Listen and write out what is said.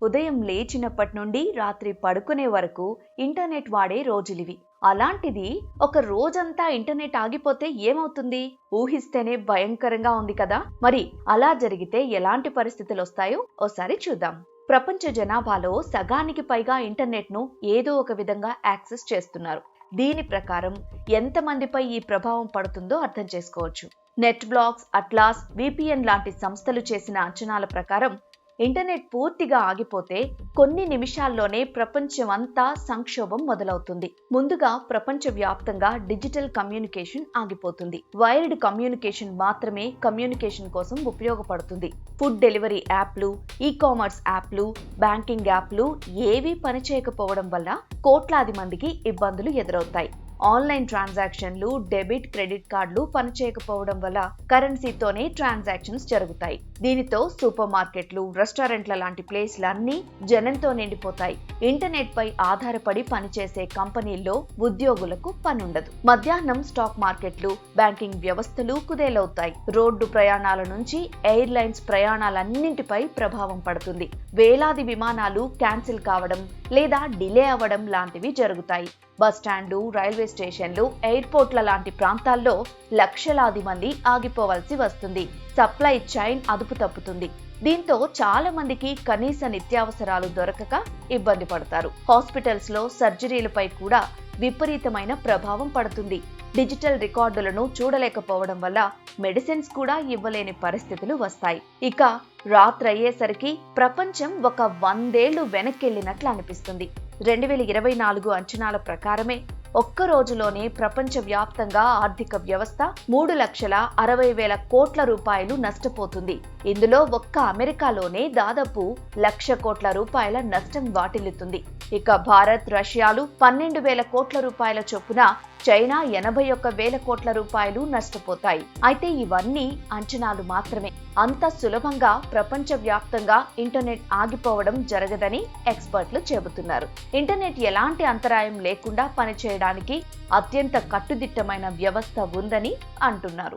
ఉదయం లేచినప్పటి నుండి రాత్రి పడుకునే వరకు ఇంటర్నెట్ వాడే రోజులివి. అలాంటిది ఒక రోజంతా ఇంటర్నెట్ ఆగిపోతే ఏమవుతుంది? ఊహిస్తేనే భయంకరంగా ఉంది కదా. మరి అలా జరిగితే ఎలాంటి పరిస్థితులు వస్తాయో ఓసారి చూద్దాం. ప్రపంచ జనాభాలో సగానికి పైగా ఇంటర్నెట్ ను ఏదో ఒక విధంగా యాక్సెస్ చేస్తున్నారు. దీని ప్రకారం ఎంతమందిపై ఈ ప్రభావం పడుతుందో అర్థం చేసుకోవచ్చు. నెట్ బ్లాక్స్, అట్లాస్, విపిఎన్ లాంటి సంస్థలు చేసిన అంచనాల ప్రకారం ఇంటర్నెట్ పూర్తిగా ఆగిపోతే కొన్ని నిమిషాల్లోనే ప్రపంచం అంతా సంక్షోభం మొదలవుతుంది. ముందుగా ప్రపంచవ్యాప్తంగా డిజిటల్ కమ్యూనికేషన్ ఆగిపోతుంది. వైర్డ్ కమ్యూనికేషన్ మాత్రమే కమ్యూనికేషన్ కోసం ఉపయోగపడుతుంది. ఫుడ్ డెలివరీ యాప్లు, ఈ-కామర్స్ యాప్లు, బ్యాంకింగ్ యాప్లు ఏవీ పనిచేయకపోవడం వల్ల కోట్లాది మందికి ఇబ్బందులు ఎదురవుతాయి. ఆన్లైన్ ట్రాన్సాక్షన్లు, డెబిట్, క్రెడిట్ కార్డులు పనిచేయకపోవడం వల్ల కరెన్సీతోనే ట్రాన్సాక్షన్స్ జరుగుతాయి. దీనితో సూపర్ మార్కెట్లు, రెస్టారెంట్ల లాంటి ప్లేస్లన్నీ జనంతో నిండిపోతాయి. ఇంటర్నెట్ పై ఆధారపడి పనిచేసే కంపెనీల్లో ఉద్యోగులకు పనుండదు. మధ్యాహ్నం స్టాక్ మార్కెట్లు, బ్యాంకింగ్ వ్యవస్థలు కుదేలవుతాయి. రోడ్డు ప్రయాణాల నుంచి ఎయిర్లైన్స్ ప్రయాణాలన్నింటిపై ప్రభావం పడుతుంది. వేలాది విమానాలు క్యాన్సిల్ కావడం లేదా డిలే అవ్వడం లాంటివి జరుగుతాయి. బస్టాండ్లు, రైల్వే స్టేషన్లు, ఎయిర్పోర్ట్ల లాంటి ప్రాంతాల్లో లక్షలాది మంది ఆగిపోవాల్సి వస్తుంది. సప్లై చైన్ అదుపు తప్పుతుంది. దీంతో చాలా మందికి కనీస నిత్యావసరాలు దొరకక ఇబ్బంది పడతారు. హాస్పిటల్స్ లో సర్జరీలపై కూడా విపరీతమైన ప్రభావం పడుతుంది. డిజిటల్ రికార్డులను చూడలేకపోవడం వల్ల మెడిసిన్స్ కూడా ఇవ్వలేని పరిస్థితులు వస్తాయి. ఇక రాత్రయ్యేసరికి ప్రపంచం ఒక 100 ఏళ్లు వెనక్కెళ్లినట్లు అనిపిస్తుంది. 2024 అంచనాల ప్రకారమే ఒక్క రోజులోనే ప్రపంచవ్యాప్తంగా ఆర్థిక వ్యవస్థ 3,60,000 కోట్ల రూపాయలు నష్టపోతుంది. ఇందులో ఒక్క అమెరికాలోనే దాదాపు 1,00,000 కోట్ల రూపాయల నష్టం వాటిల్లుతుంది. ఇక భారత్, రష్యాలు 12,000 కోట్ల రూపాయల చొప్పున, చైనా 81,000 కోట్ల రూపాయలు నష్టపోతాయి. అయితే ఇవన్నీ అంచనాలు మాత్రమే. అంత సులభంగా ప్రపంచవ్యాప్తంగా ఇంటర్నెట్ ఆగిపోవడం జరగదని ఎక్స్పర్ట్లు చెబుతున్నారు. ఇంటర్నెట్ ఎలాంటి అంతరాయం లేకుండా పనిచేయడానికి అత్యంత కట్టుదిట్టమైన వ్యవస్థ ఉందని అంటున్నారు.